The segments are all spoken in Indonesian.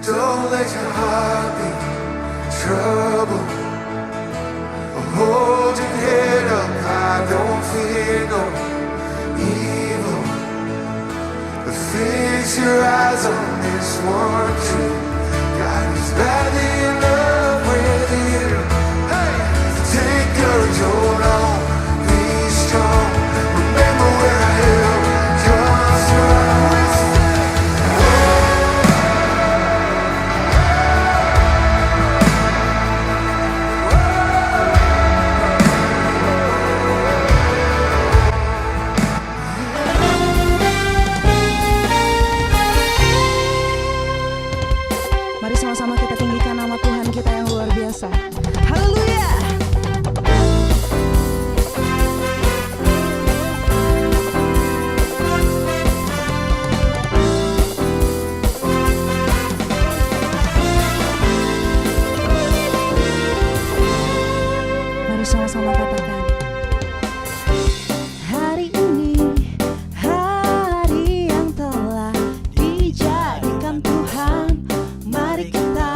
Don't let your heart be trouble. Hold your head up high, don't fear no evil. But fix your eyes on this one truth. God is badly in love with you. Hey, take courage, hold on, be strong. Remember where I help comes from. Mari sama-sama kita tinggikan nama Tuhan kita yang luar biasa. Haleluya. Mari sama-sama katakan. Hari ini hari yang telah dijadikan Tuhan. Mari kita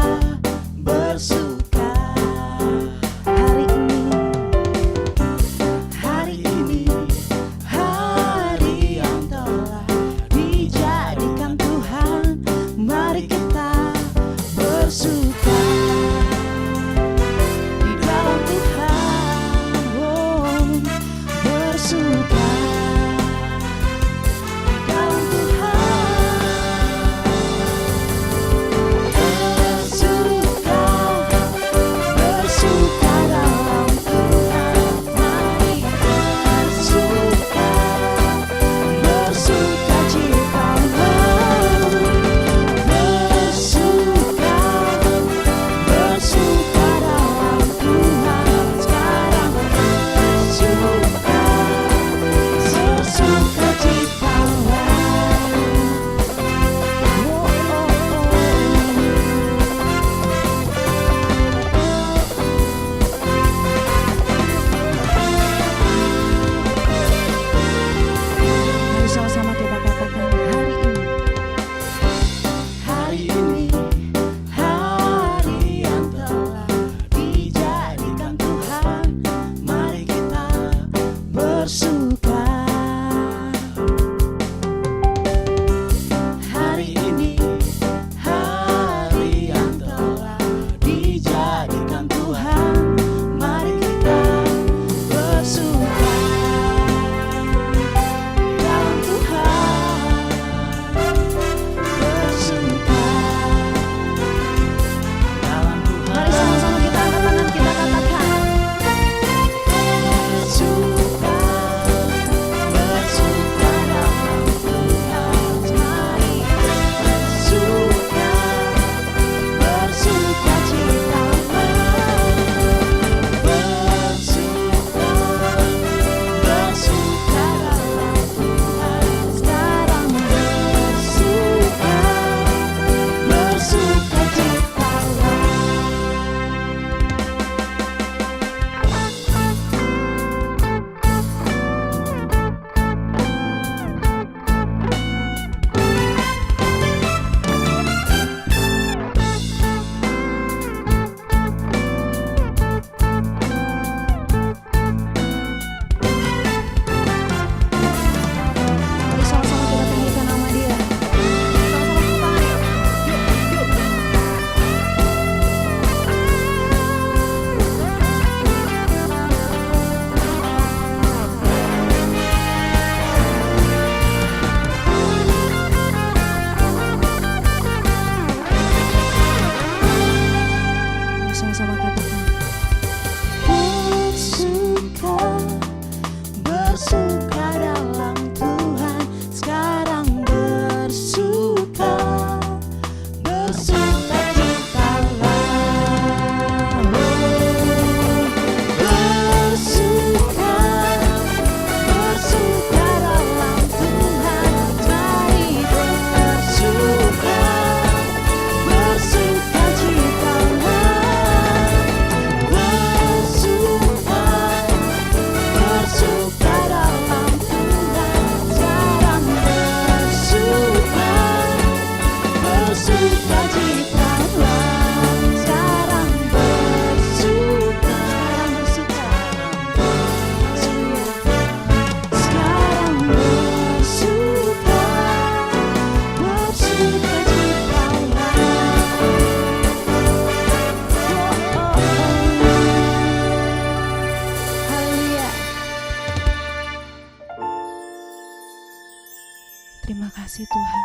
kasih Tuhan.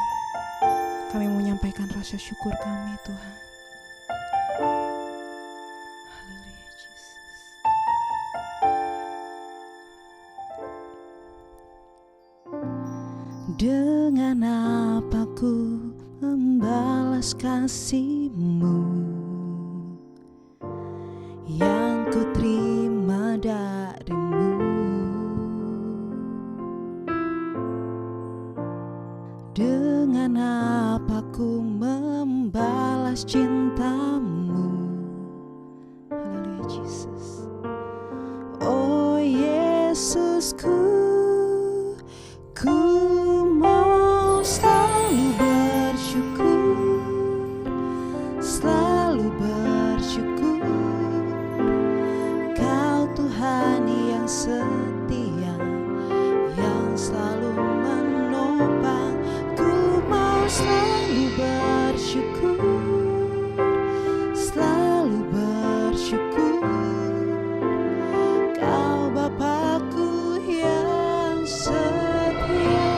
Kami mau menyampaikan rasa syukur kami Tuhan. Haleluya Yesus. Dengan apa ku membalas kasih-Mu yang ku terima dari-Mu? Dengan apa ku membalas cinta-Mu? Haleluya Yesus. Oh Yesusku, ku mau selalu bersyukur, selalu bersyukur. Kau Tuhan yang setia, yang selalu menopang. Ku mau selalu bersyukur, selalu bersyukur. Kau Bapakku yang setia.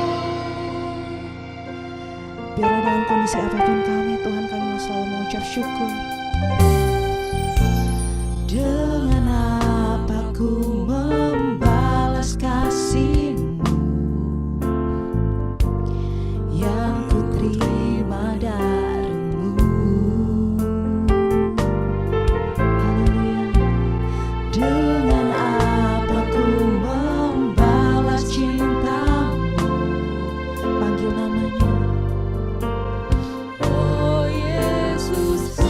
Biarlah dalam kondisi apapun kami, Tuhan, kami mau selalu mengucap syukur. Dengan apa ku membalas kasih-Mu yang ku terima dari-Mu? Haleluya. Dengan apa ku membalas cinta-Mu? Panggil namanya. Oh Yesusku,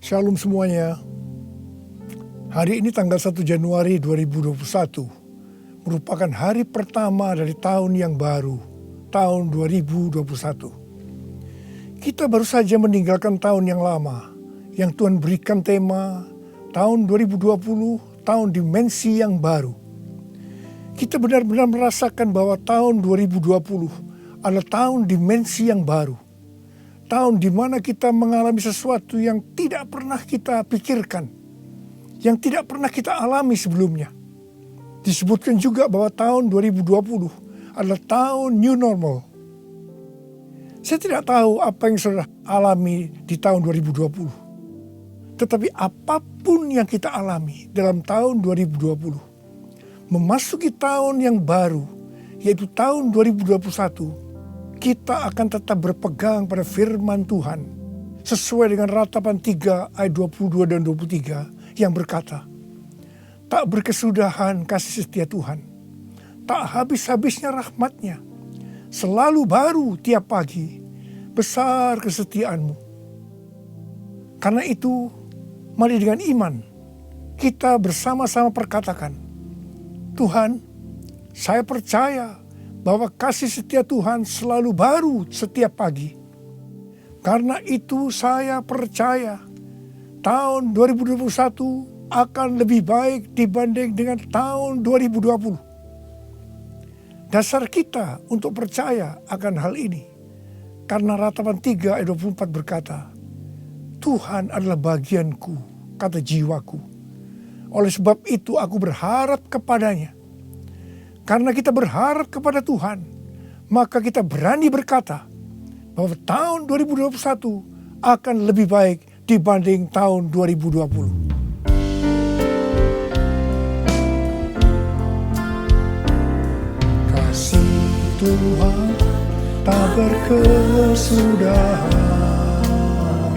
Shalom semuanya. Hari ini tanggal 1 Januari 2021 merupakan hari pertama dari tahun yang baru, tahun 2021. Kita baru saja meninggalkan tahun yang lama, yang Tuhan berikan tema tahun 2020, tahun dimensi yang baru. Kita benar-benar merasakan bahwa tahun 2020 adalah tahun dimensi yang baru. Tahun di mana kita mengalami sesuatu yang tidak pernah kita pikirkan, yang tidak pernah kita alami sebelumnya. Disebutkan juga bahwa tahun 2020 adalah tahun new normal. Saya tidak tahu apa yang saudara alami di tahun 2020. Tetapi apapun yang kita alami dalam tahun 2020, memasuki tahun yang baru, yaitu tahun 2021, kita akan tetap berpegang pada firman Tuhan sesuai dengan Ratapan 3 ayat 22 dan 23 yang berkata, tak berkesudahan kasih setia Tuhan, tak habis-habisnya rahmat-Nya, selalu baru tiap pagi, besar kesetiaanmu. Karena itu, mari dengan iman kita bersama-sama perkatakan, Tuhan, saya percaya bahwa kasih setia Tuhan selalu baru setiap pagi. Karena itu saya percaya tahun 2021 akan lebih baik dibanding dengan tahun 2020. Dasar kita untuk percaya akan hal ini, karena Ratapan 3 ayat 24 berkata, Tuhan adalah bagianku, kata jiwaku. Oleh sebab itu aku berharap kepadanya. Karena kita berharap kepada Tuhan, maka kita berani berkata bahwa tahun 2021 akan lebih baik dibanding tahun 2020. Kasih Tuhan tak berkesudahan,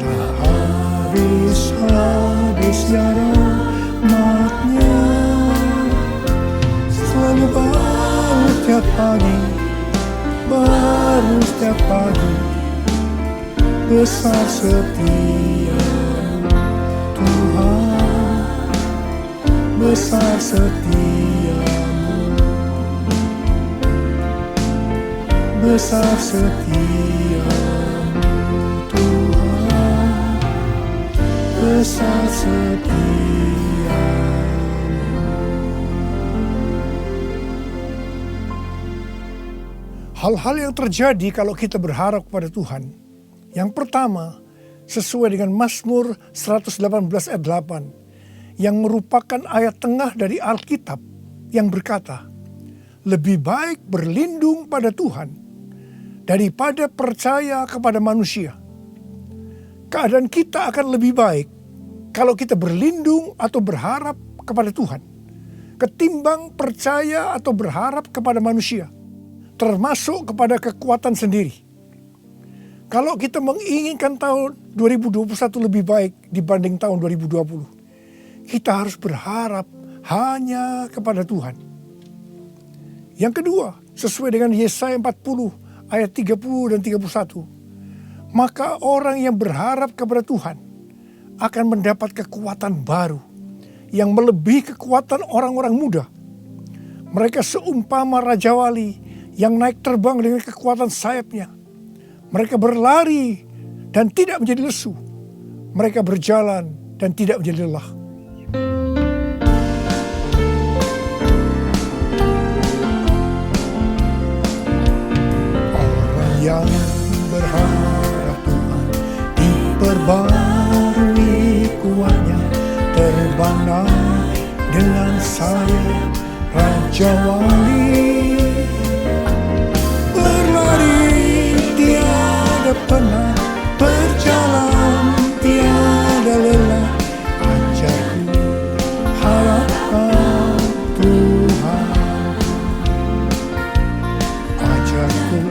tak habis-habisnya rahmat-Nya, selalu baru setiap pagi, baru setiap pagi, besar setia-Mu Tuhan, besar setia-Mu, besar setia-Mu Tuhan, besar setia-Mu. Hal-hal yang terjadi kalau kita berharap kepada Tuhan. Yang pertama, sesuai dengan Mazmur 118 ayat 8, yang merupakan ayat tengah dari Alkitab yang berkata, lebih baik berlindung pada Tuhan daripada percaya kepada manusia. Keadaan kita akan lebih baik kalau kita berlindung atau berharap kepada Tuhan, ketimbang percaya atau berharap kepada manusia, termasuk kepada kekuatan sendiri. Kalau kita menginginkan tahun 2021 lebih baik dibanding tahun 2020, kita harus berharap hanya kepada Tuhan. Yang kedua, sesuai dengan Yesaya 40 ayat 30 dan 31, maka orang yang berharap kepada Tuhan akan mendapat kekuatan baru yang melebihi kekuatan orang-orang muda. Mereka seumpama Raja Wali yang naik terbang dengan kekuatan sayapnya. Mereka berlari dan tidak menjadi lesu. Mereka berjalan dan tidak menjadi lelah. Orang yang berharap Tuhan diperbarui kuatnya, terbanglah dengan sayap Raja Wali. Tiada pernah berjalan, tiada lelah. Ajarku harapkan Tuhan, ajarku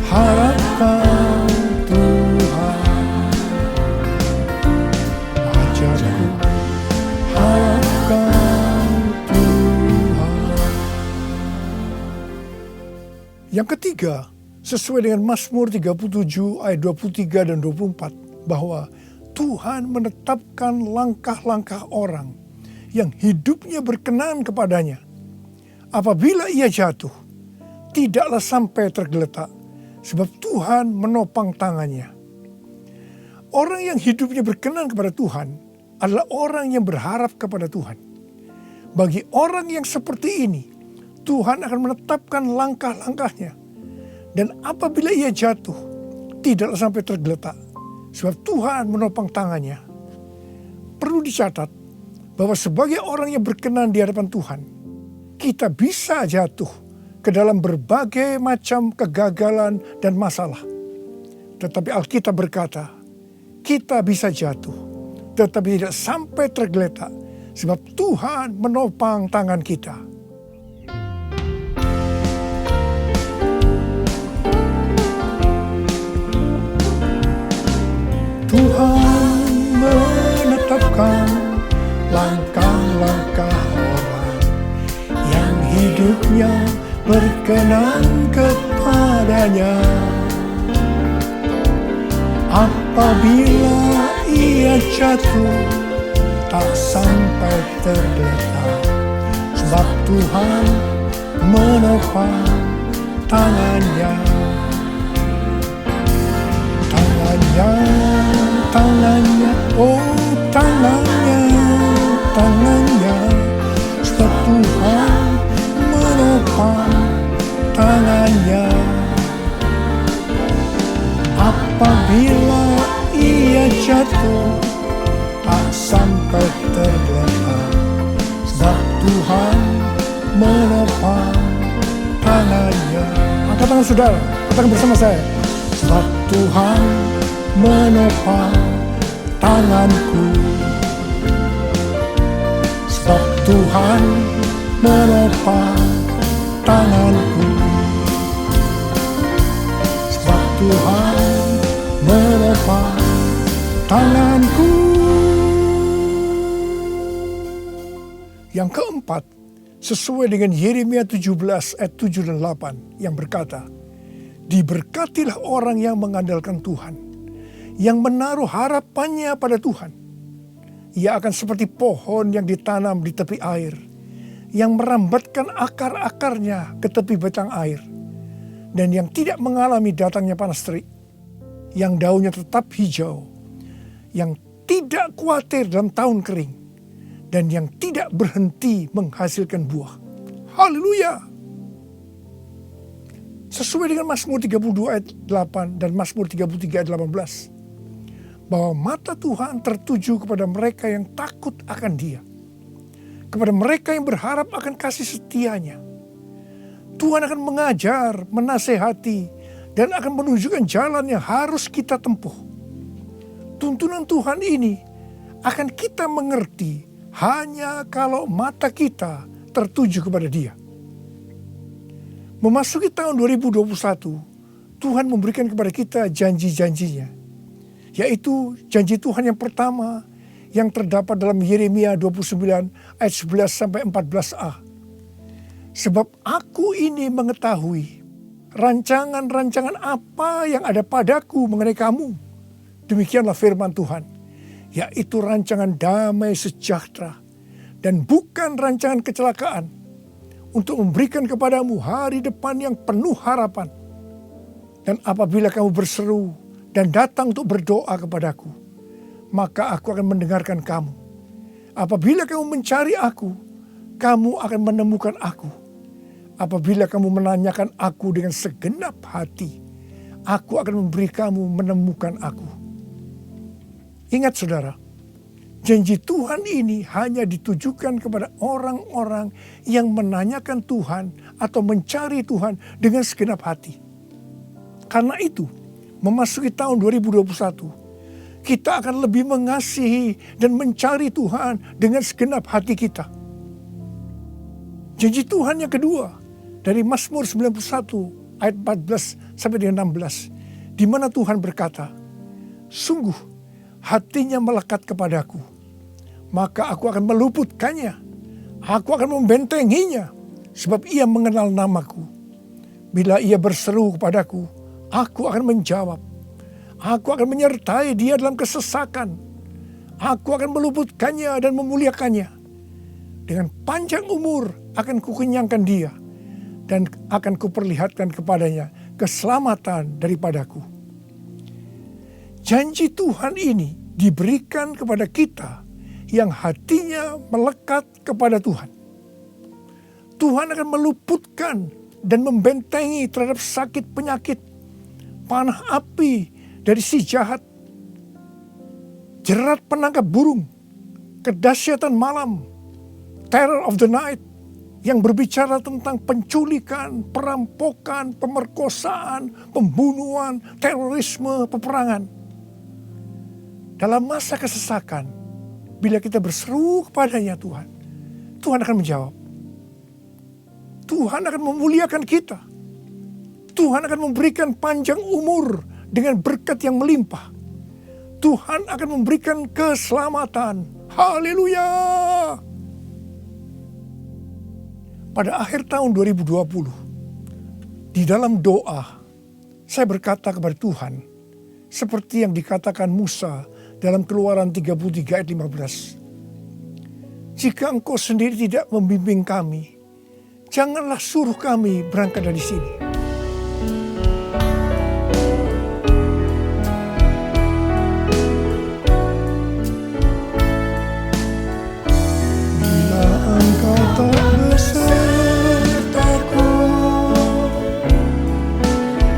harapkan Tuhan, ajarku harapkan Tuhan. Yang ketiga, sesuai dengan Mazmur 37 ayat 23 dan 24, bahwa Tuhan menetapkan langkah-langkah orang yang hidupnya berkenan kepadanya. Apabila ia jatuh, tidaklah sampai tergeletak, sebab Tuhan menopang tangannya. Orang yang hidupnya berkenan kepada Tuhan adalah orang yang berharap kepada Tuhan. Bagi orang yang seperti ini, Tuhan akan menetapkan langkah-langkahnya. Dan apabila ia jatuh, tidaklah sampai tergeletak, sebab Tuhan menopang tangannya. Perlu dicatat bahwa sebagai orang yang berkenan di hadapan Tuhan, kita bisa jatuh ke dalam berbagai macam kegagalan dan masalah. Tetapi Alkitab berkata, kita bisa jatuh, tetapi tidak sampai tergeletak, sebab Tuhan menopang tangan kita. Tuhan menetapkan langkah-langkah orang yang hidupnya berkenan kepadanya. Apabila ia jatuh, tak sampai tergeletak, sebab Tuhan menopang tangannya. Tangannya, oh tangannya, sebab Tuhan menopang tangannya. Apabila ia jatuh, tak sampai tergeletak, sebab Tuhan menopang tangannya. Angkat tangan saudara, katakan bersama saya. Sebab Tuhan menopang tanganku. Sebab Tuhan menopang tanganku. Sebab Tuhan menopang tanganku. Yang keempat, sesuai dengan Yeremia 17 ayat 7 dan 8 yang berkata, diberkatilah orang yang mengandalkan Tuhan, yang menaruh harapannya pada Tuhan. Ia akan seperti pohon yang ditanam di tepi air, yang merambatkan akar-akarnya ke tepi batang air, dan yang tidak mengalami datangnya panas terik, yang daunnya tetap hijau, yang tidak khawatir dalam tahun kering, dan yang tidak berhenti menghasilkan buah. Haleluya! Sesuai dengan Mazmur 32 ayat 8 dan Mazmur 33 ayat 18. Bahwa mata Tuhan tertuju kepada mereka yang takut akan Dia. Kepada mereka yang berharap akan kasih setianya. Tuhan akan mengajar, menasehati, dan akan menunjukkan jalan yang harus kita tempuh. Tuntunan Tuhan ini akan kita mengerti hanya kalau mata kita tertuju kepada Dia. Memasuki tahun 2021, Tuhan memberikan kepada kita janji-janjinya. Yaitu janji Tuhan yang pertama yang terdapat dalam Yeremia 29 ayat 11 sampai 14a. Sebab aku ini mengetahui rancangan-rancangan apa yang ada padaku mengenai kamu. Demikianlah firman Tuhan. Yaitu rancangan damai sejahtera dan bukan rancangan kecelakaan. Untuk memberikan kepadamu hari depan yang penuh harapan. Dan apabila kamu berseru dan datang untuk berdoa kepadaku, maka aku akan mendengarkan kamu. Apabila kamu mencari aku, kamu akan menemukan aku. Apabila kamu menanyakan aku dengan segenap hati, aku akan memberi kamu menemukan aku. Ingat saudara, janji Tuhan ini hanya ditujukan kepada orang-orang yang menanyakan Tuhan atau mencari Tuhan dengan segenap hati. Karena itu, memasuki tahun 2021, kita akan lebih mengasihi dan mencari Tuhan dengan segenap hati kita. Janji Tuhan yang kedua dari Mazmur 91 ayat 14 sampai dengan 16, di mana Tuhan berkata, sungguh hatinya melekat kepadaku. Maka aku akan meluputkannya. Aku akan membentenginya. Sebab ia mengenal namaku. Bila ia berseru kepadaku, aku akan menjawab. Aku akan menyertai dia dalam kesesakan. Aku akan meluputkannya dan memuliakannya. Dengan panjang umur akan kukenyangkan dia. Dan akan kuperlihatkan kepadanya keselamatan daripadaku. Janji Tuhan ini diberikan kepada kita yang hatinya melekat kepada Tuhan. Tuhan akan meluputkan dan membentengi terhadap sakit penyakit, panah api dari si jahat, jerat penangkap burung, kedahsyatan malam, terror of the night, yang berbicara tentang penculikan, perampokan, pemerkosaan, pembunuhan, terorisme, peperangan. Dalam masa kesesakan, bila kita berseru kepadanya Tuhan, Tuhan akan menjawab. Tuhan akan memuliakan kita. Tuhan akan memberikan panjang umur dengan berkat yang melimpah. Tuhan akan memberikan keselamatan. Haleluya! Pada akhir tahun 2020, di dalam doa, saya berkata kepada Tuhan, seperti yang dikatakan Musa dalam Keluaran 33 ayat 15. Jika Engkau sendiri tidak membimbing kami, janganlah suruh kami berangkat dari sini. Bila Engkau tak besertaku,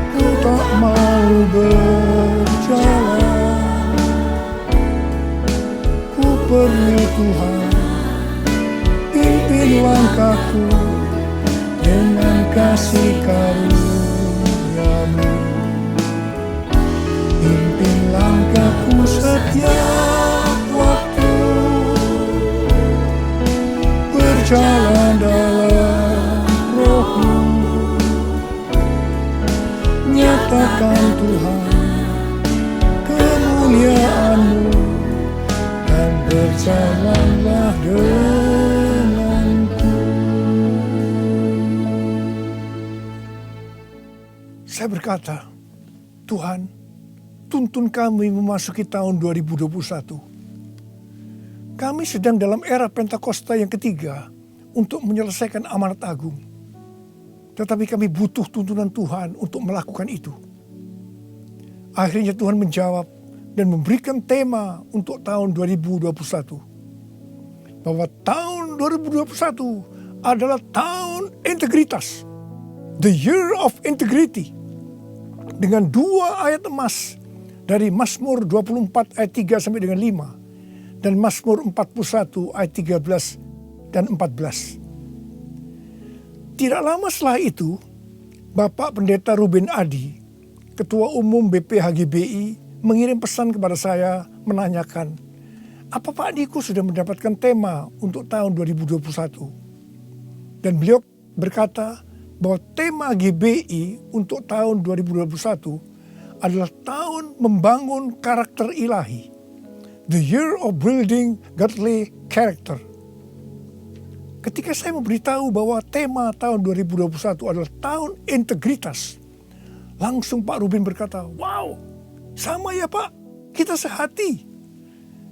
ku tak mau berjalan. Ku perlu Tuhan, pimpin langkahku dengan kasih karunia-Mu. Pimpin langkahku setiap waktu, berjalan dalam Roh-Mu. Nyatakan Tuhan kemuliaan-Mu dan berjalanlah denganku. Saya berkata, Tuhan, tuntun kami memasuki tahun 2021. Kami sedang dalam era Pentakosta yang ketiga untuk menyelesaikan amanat agung. Tetapi kami butuh tuntunan Tuhan untuk melakukan itu. Akhirnya Tuhan menjawab dan memberikan tema untuk tahun 2021. Bahwa tahun 2021 adalah tahun integritas. The year of integrity. Dengan 2 ayat emas dari Mazmur 24 ayat 3 sampai dengan 5 dan Mazmur 41 ayat 13 dan 14. Tidak lama setelah itu, Bapak Pendeta Ruben Adi, Ketua Umum BPHGBI, mengirim pesan kepada saya menanyakan, apa Pak Niko sudah mendapatkan tema untuk tahun 2021? Dan beliau berkata, bahwa tema GBI untuk tahun 2021 adalah tahun membangun karakter ilahi. The year of building godly character. Ketika saya memberitahu bahwa tema tahun 2021 adalah tahun integritas, langsung Pak Ruben berkata, wow, sama ya Pak, kita sehati.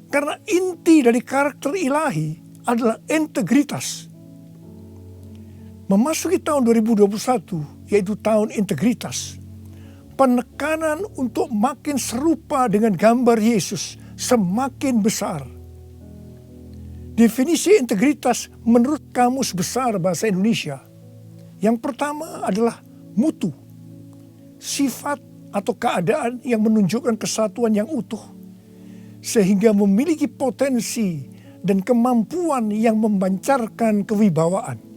Karena inti dari karakter ilahi adalah integritas. Memasuki tahun 2021, yaitu tahun integritas, penekanan untuk makin serupa dengan gambar Yesus semakin besar. Definisi integritas menurut Kamus Besar Bahasa Indonesia, yang pertama adalah mutu, sifat atau keadaan yang menunjukkan kesatuan yang utuh, sehingga memiliki potensi dan kemampuan yang memancarkan kewibawaan.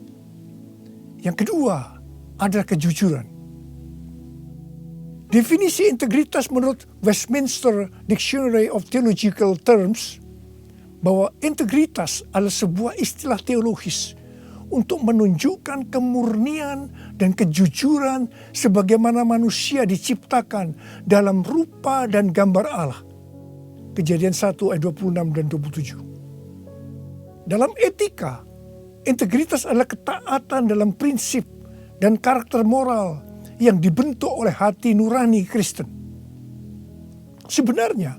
Yang kedua adalah kejujuran. Definisi integritas menurut Westminster Dictionary of Theological Terms, bahwa integritas adalah sebuah istilah teologis untuk menunjukkan kemurnian dan kejujuran sebagaimana manusia diciptakan dalam rupa dan gambar Allah. Kejadian 1 ayat 26 dan 27. Dalam etika, integritas adalah ketaatan dalam prinsip dan karakter moral yang dibentuk oleh hati nurani Kristen. Sebenarnya,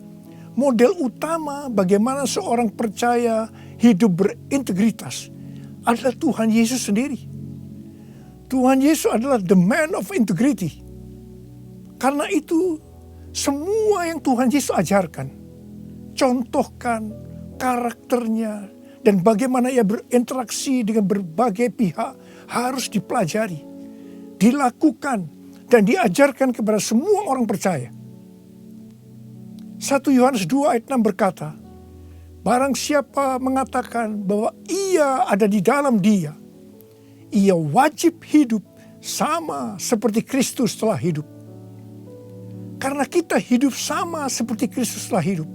model utama bagaimana seorang percaya hidup berintegritas adalah Tuhan Yesus sendiri. Tuhan Yesus adalah the man of integrity. Karena itu, semua yang Tuhan Yesus ajarkan, contohkan karakternya, dan bagaimana ia berinteraksi dengan berbagai pihak harus dipelajari, dilakukan, dan diajarkan kepada semua orang percaya. 1 Yohanes 2 ayat 6 berkata, barang siapa mengatakan bahwa ia ada di dalam dia, ia wajib hidup sama seperti Kristus telah hidup. Karena kita hidup sama seperti Kristus telah hidup,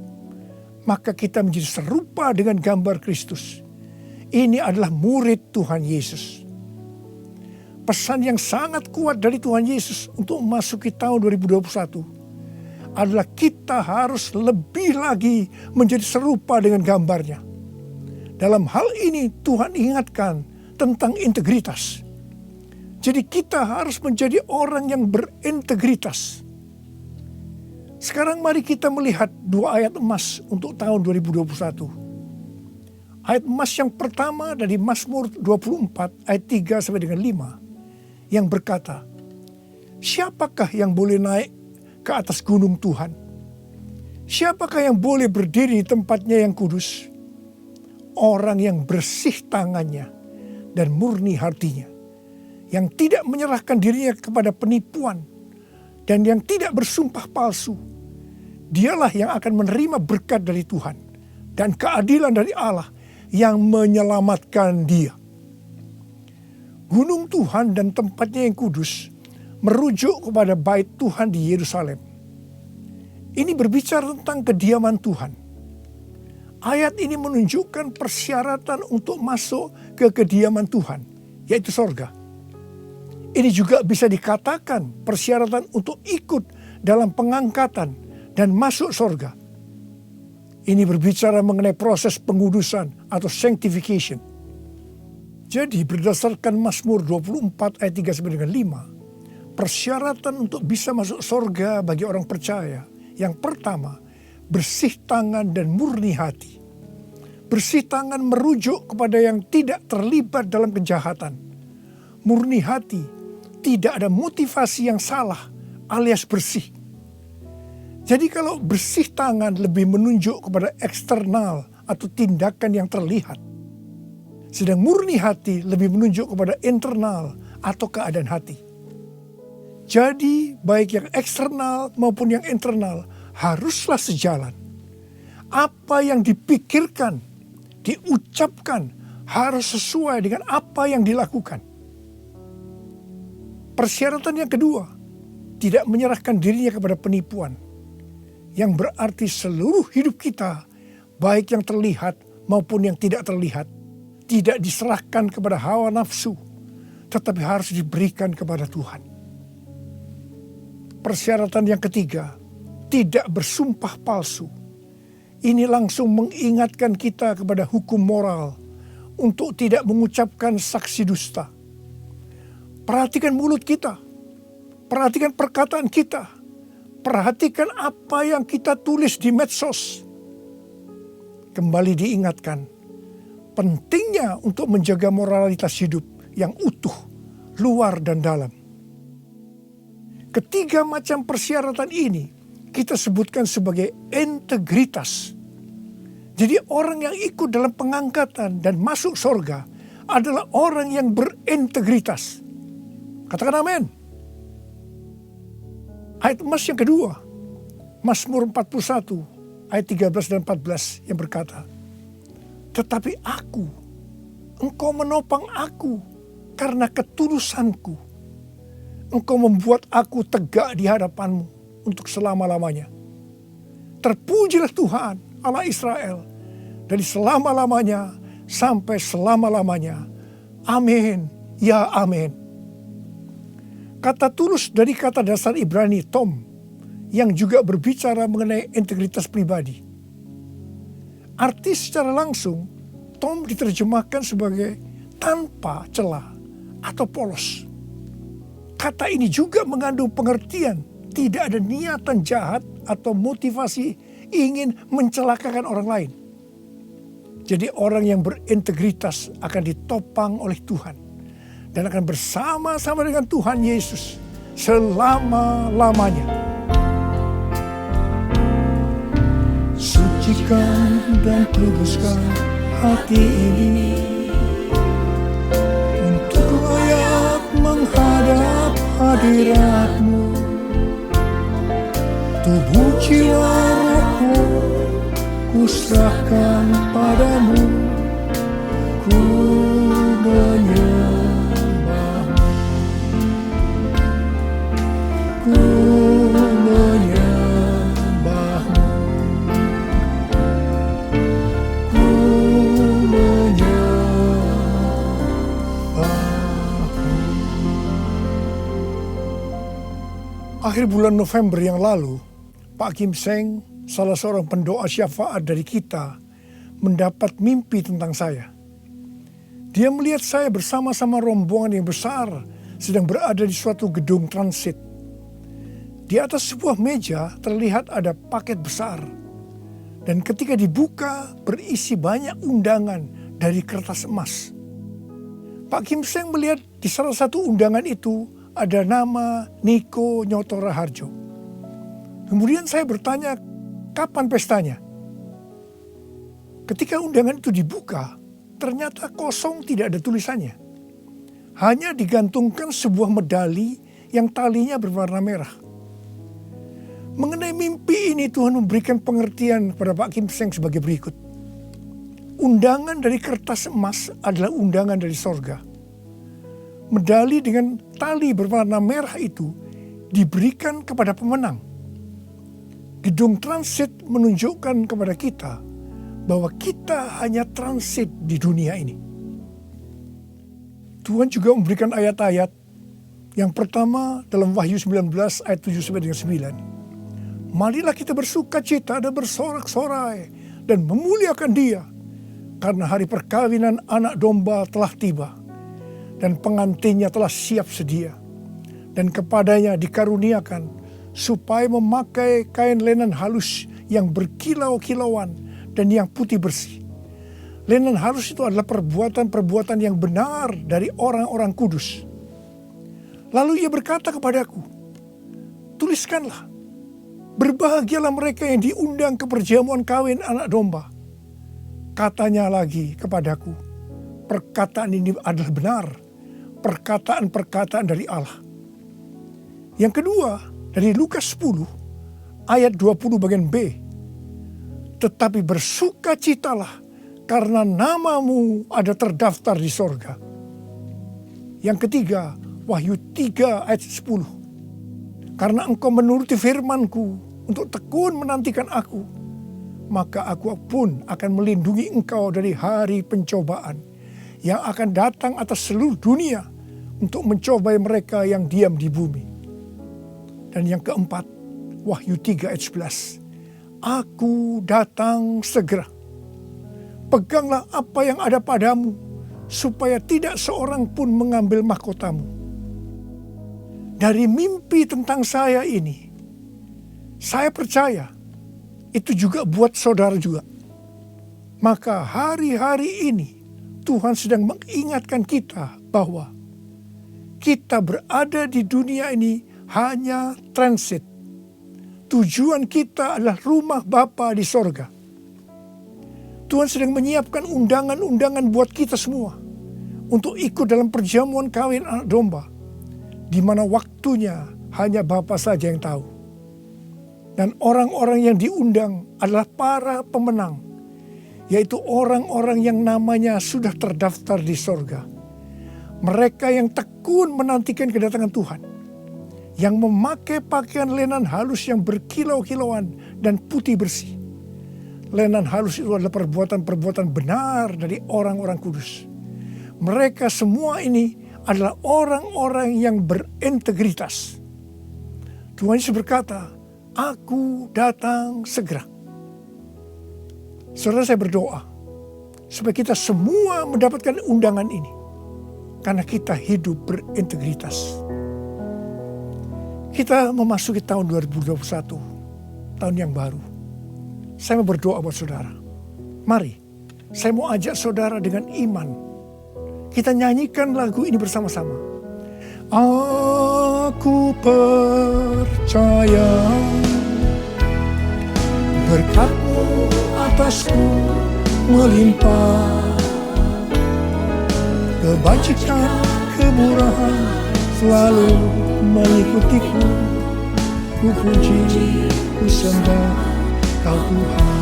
maka kita menjadi serupa dengan gambar Kristus. Ini adalah murid Tuhan Yesus. Pesan yang sangat kuat dari Tuhan Yesus untuk memasuki tahun 2021 adalah kita harus lebih lagi menjadi serupa dengan gambarnya. Dalam hal ini Tuhan ingatkan tentang integritas. Jadi kita harus menjadi orang yang berintegritas. Sekarang mari kita melihat 2 ayat emas untuk tahun 2021. Ayat emas yang pertama dari Mazmur 24 ayat 3 sampai dengan 5 yang berkata, siapakah yang boleh naik ke atas gunung Tuhan? Siapakah yang boleh berdiri di tempatnya yang kudus? Orang yang bersih tangannya dan murni hatinya, yang tidak menyerahkan dirinya kepada penipuan dan yang tidak bersumpah palsu. Dialah yang akan menerima berkat dari Tuhan dan keadilan dari Allah yang menyelamatkan dia. Gunung Tuhan dan tempatnya yang kudus merujuk kepada bait Tuhan di Yerusalem. Ini berbicara tentang kediaman Tuhan. Ayat ini menunjukkan persyaratan untuk masuk ke kediaman Tuhan, yaitu sorga. Ini juga bisa dikatakan persyaratan untuk ikut dalam pengangkatan dan masuk sorga. Ini berbicara mengenai proses pengudusan atau sanctification. Jadi berdasarkan Mazmur 24 ayat 3 sampai dengan 5, persyaratan untuk bisa masuk sorga bagi orang percaya, yang pertama, bersih tangan dan murni hati. Bersih tangan merujuk kepada yang tidak terlibat dalam kejahatan. Murni hati, tidak ada motivasi yang salah alias bersih. Jadi kalau bersih tangan lebih menunjuk kepada eksternal atau tindakan yang terlihat. Sedang murni hati lebih menunjuk kepada internal atau keadaan hati. Jadi baik yang eksternal maupun yang internal haruslah sejalan. Apa yang dipikirkan, diucapkan harus sesuai dengan apa yang dilakukan. Persyaratan yang kedua, tidak menyerahkan dirinya kepada penipuan. Yang berarti seluruh hidup kita, baik yang terlihat maupun yang tidak terlihat, tidak diserahkan kepada hawa nafsu, tetapi harus diberikan kepada Tuhan. Persyaratan yang ketiga, tidak bersumpah palsu. Ini langsung mengingatkan kita kepada hukum moral untuk tidak mengucapkan saksi dusta. Perhatikan mulut kita, perhatikan perkataan kita, perhatikan apa yang kita tulis di medsos. Kembali diingatkan, pentingnya untuk menjaga moralitas hidup yang utuh, luar dan dalam. Ketiga macam persyaratan ini kita sebutkan sebagai integritas. Jadi orang yang ikut dalam pengangkatan dan masuk surga adalah orang yang berintegritas. Katakan amin. Ayat emas yang kedua, Mazmur 41 ayat 13 dan 14 yang berkata, tetapi aku, engkau menopang aku karena ketulusanku. Engkau membuat aku tegak di hadapanmu untuk selama-lamanya. Terpujilah Tuhan Allah Israel dari selama-lamanya sampai selama-lamanya. Amin, ya amin. Kata tulus dari kata dasar Ibrani tom yang juga berbicara mengenai integritas pribadi. Arti secara langsung, tom diterjemahkan sebagai tanpa celah atau polos. Kata ini juga mengandung pengertian tidak ada niatan jahat atau motivasi ingin mencelakakan orang lain. Jadi orang yang berintegritas akan ditopang oleh Tuhan dan akan bersama-sama dengan Tuhan Yesus selama-lamanya. Sucikan dan kuduskan hati ini untuk layak menghadap hadirat-Mu. Tubuh jiwa rohku kuserahkan padamu, ku menyembah-Mu, ku menyembah-Mu, ku menyembah-Mu. Akhir bulan November yang lalu, Pak Kim Seng, salah seorang pendoa syafaat dari kita, mendapat mimpi tentang saya. Dia melihat saya bersama-sama rombongan yang besar sedang berada di suatu gedung transit. Di atas sebuah meja terlihat ada paket besar. Dan ketika dibuka berisi banyak undangan dari kertas emas. Pak Kim Seng melihat di salah satu undangan itu ada nama Niko Nyoto Raharjo. Kemudian saya bertanya, kapan pestanya? Ketika undangan itu dibuka, ternyata kosong, tidak ada tulisannya. Hanya digantungkan sebuah medali yang talinya berwarna merah. Mengenai mimpi ini Tuhan memberikan pengertian kepada Pak Kim Seng sebagai berikut. Undangan dari kertas emas adalah undangan dari sorga. Medali dengan tali berwarna merah itu diberikan kepada pemenang. Gedung transit menunjukkan kepada kita bahwa kita hanya transit di dunia ini. Tuhan juga memberikan ayat-ayat. Yang pertama dalam Wahyu 19 ayat 7-9. Marilah kita bersuka cita dan bersorak-sorai dan memuliakan Dia, karena hari perkawinan anak domba telah tiba dan pengantinnya telah siap sedia, dan kepadanya dikaruniakan supaya memakai kain lenan halus yang berkilau-kilauan dan yang putih bersih. Lenan halus itu adalah perbuatan-perbuatan yang benar dari orang-orang kudus. Lalu ia berkata kepadaku, tuliskanlah, berbahagialah mereka yang diundang ke perjamuan kawin anak domba. Katanya lagi kepadaku, perkataan ini adalah benar, perkataan-perkataan dari Allah. Yang kedua, dari Lukas 10 ayat 20 bagian B. Tetapi bersukacitalah karena namamu ada terdaftar di sorga. Yang ketiga, Wahyu 3 ayat 10. Karena engkau menuruti firmanku untuk tekun menantikan aku, maka aku pun akan melindungi engkau dari hari pencobaan yang akan datang atas seluruh dunia untuk mencobai mereka yang diam di bumi. Dan yang keempat, Wahyu 3 ayat 11. Aku datang segera. Peganglah apa yang ada padamu, supaya tidak seorang pun mengambil mahkotamu. Dari mimpi tentang saya ini, saya percaya itu juga buat saudara juga. Maka hari-hari ini Tuhan sedang mengingatkan kita bahwa kita berada di dunia ini hanya transit. Tujuan kita adalah rumah Bapa di sorga. Tuhan sedang menyiapkan undangan-undangan buat kita semua untuk ikut dalam perjamuan kawin anak domba, di mana waktunya hanya Bapa saja yang tahu. Dan orang-orang yang diundang adalah para pemenang, yaitu orang-orang yang namanya sudah terdaftar di sorga. Mereka yang tekun menantikan kedatangan Tuhan, yang memakai pakaian lenan halus yang berkilau-kilauan dan putih bersih. Lenan halus itu adalah perbuatan-perbuatan benar dari orang-orang kudus. Mereka semua ini adalah orang-orang yang berintegritas. Tuhan Yesus berkata, aku datang segera. Saudara, saya berdoa supaya kita semua mendapatkan undangan ini, karena kita hidup berintegritas. Kita memasuki tahun 2021, tahun yang baru. Saya mau berdoa buat saudara. Mari, saya mau ajak saudara dengan iman. Kita nyanyikan lagu ini bersama-sama. Aku percaya berkat-Mu atasku melimpah, kebajikan, kemurahan selalu mengikutiku. Ku puji, ku sembah Kau Tuhan.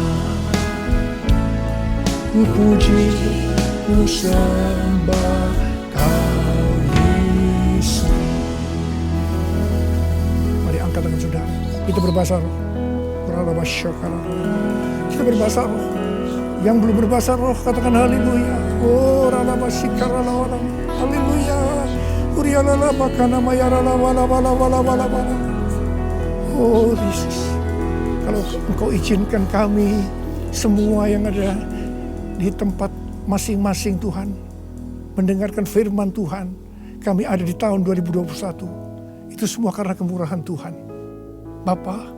Ku puji, ku sembah Kau Yesus. Mari angkat tangan saudara. Kita berbahasa roh. Kita berbahasa roh. Yang belum berbahasa roh katakan haleluya. Oh ralabasikaralah. Haleluya. Urialala makana mayarala wala wala wala wala wala. Oh Yesus, kalau Engkau izinkan kami semua yang ada di tempat masing-masing Tuhan, mendengarkan firman Tuhan, kami ada di tahun 2021, itu semua karena kemurahan Tuhan. Bapa,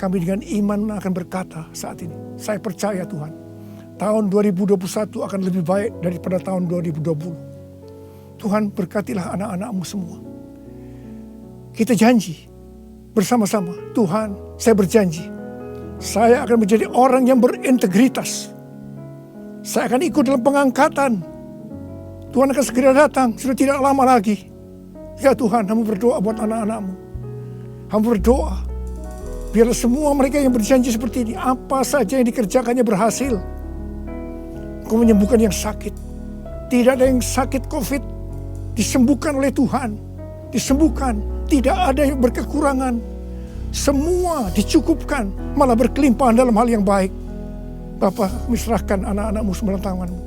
kami dengan iman akan berkata saat ini, saya percaya Tuhan, tahun 2021 akan lebih baik daripada tahun 2020. Tuhan berkatilah anak-anak-Mu semua. Kita janji bersama-sama, Tuhan, saya berjanji, saya akan menjadi orang yang berintegritas. Saya akan ikut dalam pengangkatan. Tuhan akan segera datang, sudah tidak lama lagi. Ya Tuhan, Hamba berdoa buat anak-anak-Mu. Hamba berdoa, biarlah semua mereka yang berjanji seperti ini, apa saja yang dikerjakannya berhasil. Engkau menyembuhkan yang sakit. Tidak ada yang sakit COVID, disembuhkan oleh Tuhan. Disembuhkan. Tidak ada yang berkekurangan. Semua dicukupkan. Malah berkelimpahan dalam hal yang baik. Bapa, serahkan anak-anak-Mu semua dalam tangan-Mu.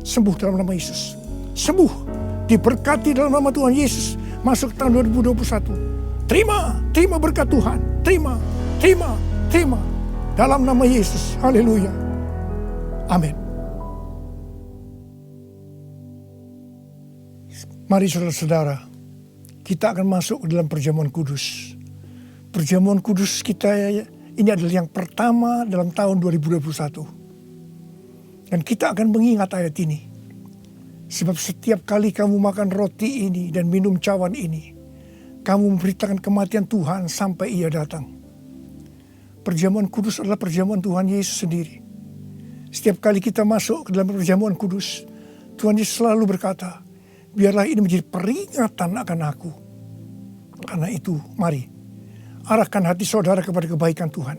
Sembuh dalam nama Yesus. Sembuh. Diberkati dalam nama Tuhan Yesus. Masuk tahun 2021. Terima berkat Tuhan. Terima. Dalam nama Yesus. Haleluya. Amin. Mari saudara-saudara, kita akan masuk ke dalam perjamuan kudus. Perjamuan kudus kita ini adalah yang pertama dalam tahun 2021. Dan kita akan mengingat ayat ini. Sebab setiap kali kamu makan roti ini dan minum cawan ini, kamu memberitakan kematian Tuhan sampai Ia datang. Perjamuan kudus adalah perjamuan Tuhan Yesus sendiri. Setiap kali kita masuk ke dalam perjamuan kudus, Tuhan Yesus selalu berkata, biarlah ini menjadi peringatan akan aku. Karena itu, mari arahkan hati saudara kepada kebaikan Tuhan.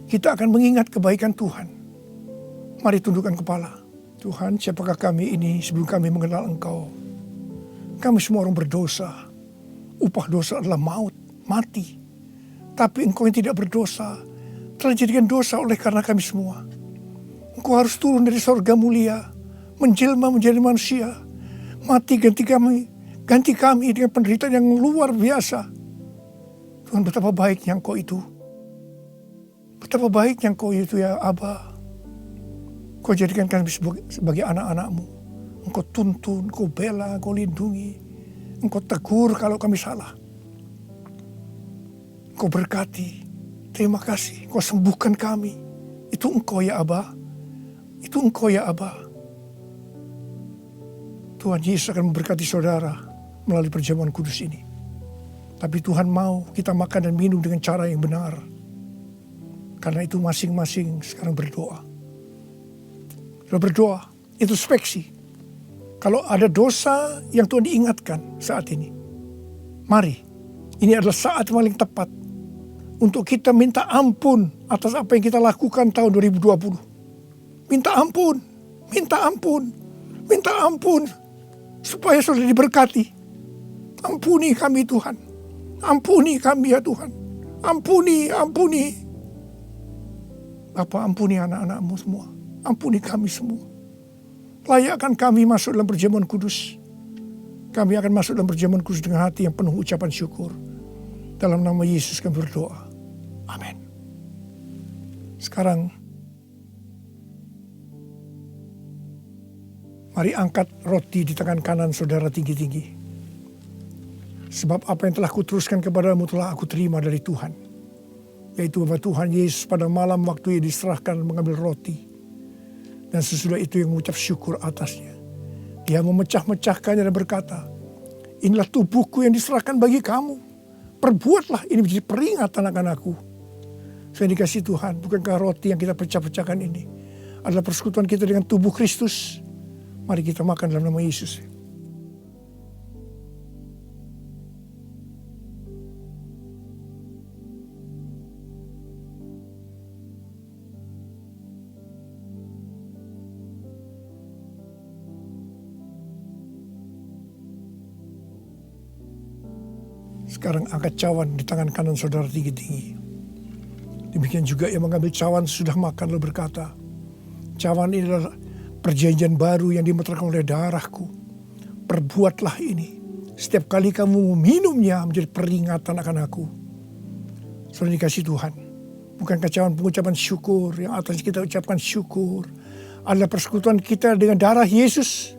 Kita akan mengingat kebaikan Tuhan. Mari tundukkan kepala. Tuhan, siapakah kami ini sebelum kami mengenal Engkau? Kami semua orang berdosa. Upah dosa adalah maut, mati. Tapi Engkau yang tidak berdosa telah dijadikan dosa oleh karena kami semua. Engkau harus turun dari sorga mulia, menjelma menjadi manusia, mati ganti kami dengan penderitaan yang luar biasa. Tuhan, betapa baiknya Engkau itu. Betapa baiknya Engkau itu ya Aba. Kau jadikan kami sebagai anak-anak-Mu. Engkau tuntun, Engkau bela, Engkau lindungi. Engkau tegur kalau kami salah. Engkau berkati. Terima kasih. Engkau sembuhkan kami. Itu Engkau ya Aba. Itu Engkau ya Aba. Tuhan Yesus akan memberkati saudara melalui perjamuan kudus ini. Tapi Tuhan mau kita makan dan minum dengan cara yang benar. Karena itu masing-masing sekarang berdoa. Kalau berdoa, introspeksi. Kalau ada dosa yang Tuhan diingatkan saat ini, mari, ini adalah saat paling tepat untuk kita minta ampun atas apa yang kita lakukan tahun 2020. Minta ampun, supaya saudara diberkati. Ampuni kami Tuhan, ampuni kami ya Tuhan, ampuni. Bapa, ampuni anak-anak-Mu semua. Ampuni kami semua. Layakkan kami masuk dalam perjamuan kudus. Kami akan masuk dalam perjamuan kudus dengan hati yang penuh ucapan syukur. Dalam nama Yesus kami berdoa. Amin. Sekarang, mari angkat roti di tangan kanan saudara tinggi-tinggi. Sebab apa yang telah kuteruskan kepadamu telah aku terima dari Tuhan. yaitu bahwa Tuhan Yesus pada malam waktu ia diserahkan mengambil roti. Dan sesudah itu yang mengucap syukur atasnya. Dia memecah-mecahkannya dan berkata, inilah tubuhku yang diserahkan bagi kamu. Perbuatlah ini menjadi peringatan akan aku. Saya dikasih Tuhan, bukankah roti yang kita pecah-pecahkan ini adalah persekutuan kita dengan tubuh Kristus? Mari kita makan dalam nama Yesus. Sekarang angkat cawan di tangan kanan saudara tinggi-tinggi. Demikian juga yang mengambil cawan sudah makan lalu berkata, cawan ini adalah perjanjian baru yang dimeteraikan oleh darahku. Perbuatlah ini. Setiap kali kamu meminumnya menjadi peringatan akan aku. Saudara dikasih Tuhan. Bukankah cawan pengucapan syukur yang atas kita ucapkan syukur adalah persekutuan kita dengan darah Yesus.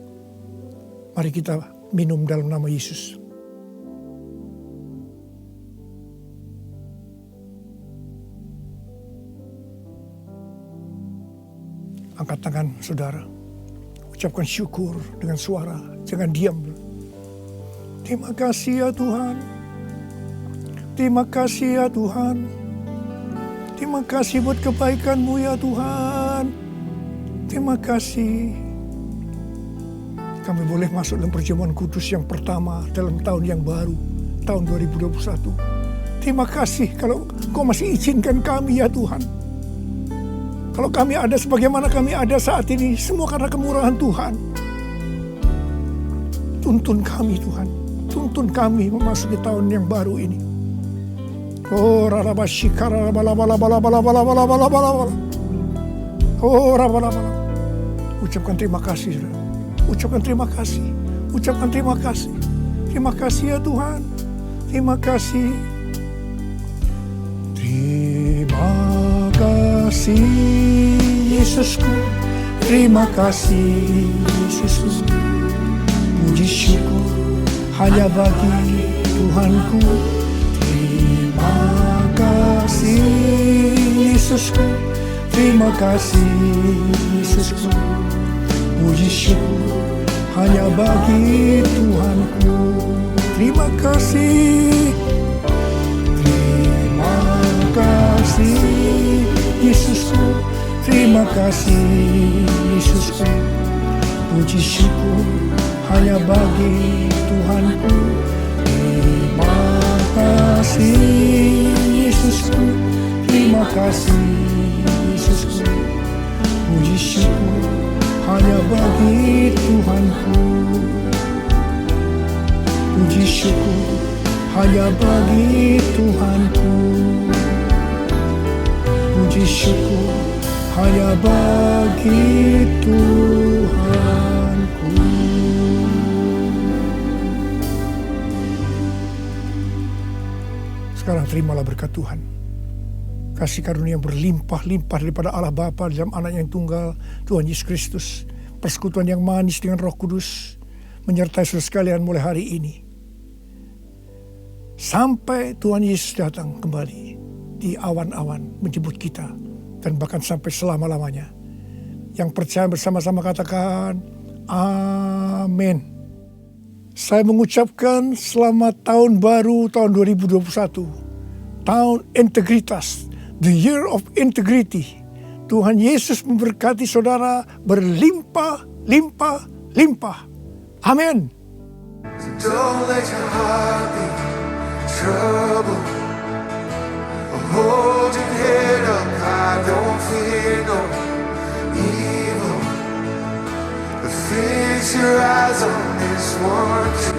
Mari kita minum dalam nama Yesus. Angkat tangan saudara. Ucapkan syukur dengan suara. Jangan diam. Terima kasih ya Tuhan. Terima kasih ya Tuhan. Terima kasih buat kebaikan-Mu ya Tuhan. Terima kasih. Kami boleh masuk dalam perjamuan kudus yang pertama dalam tahun yang baru. Tahun 2021. Terima kasih kalau Kau masih izinkan kami ya Tuhan. Kalau kami ada sebagaimana kami ada saat ini, semua karena kemurahan Tuhan. Tuntun kami Tuhan, tuntun kami memasuki tahun yang baru ini. Oh rarabashikara bala. Oh rabalabala. Ucapkan terima kasih, saudara. Ucapkan terima kasih. Ucapkan terima kasih. Terima kasih ya Tuhan. Terima kasih. Terima kasih Yesusku, terima kasih Yesusku. Puji syukur hanya bagi Tuhanku. Terima kasih Yesusku, terima kasih Yesusku. Puji syukur hanya bagi Tuhanku. Terima kasih. Terima kasih Yesusku, terima kasih Yesusku. Puji syukur hanya bagi Tuhanku. Terima kasih Yesusku, terima kasih Yesusku. Puji syukur hanya bagi Tuhanku. Puji syukur hanya bagi Tuhanku. Puji syukur hanya bagi Tuhanku. Sekarang terimalah berkat Tuhan. Kasih karunia yang berlimpah-limpah daripada Allah Bapa dalam Anak yang tunggal, Tuhan Yesus Kristus. Persekutuan yang manis dengan Roh Kudus menyertai saudara sekalian mulai hari ini. Sampai Tuhan Yesus datang kembali di awan-awan menjemput kita. Dan bahkan sampai selama-lamanya. Yang percaya bersama-sama katakan, amin. Saya mengucapkan selamat tahun baru tahun 2021. Tahun integritas. The year of integrity. Tuhan Yesus memberkati saudara berlimpah-limpah-limpah. Amin. So don't let your heart be troubled. Hold your head up high, don't fear no evil. But fix your eyes on this one truth.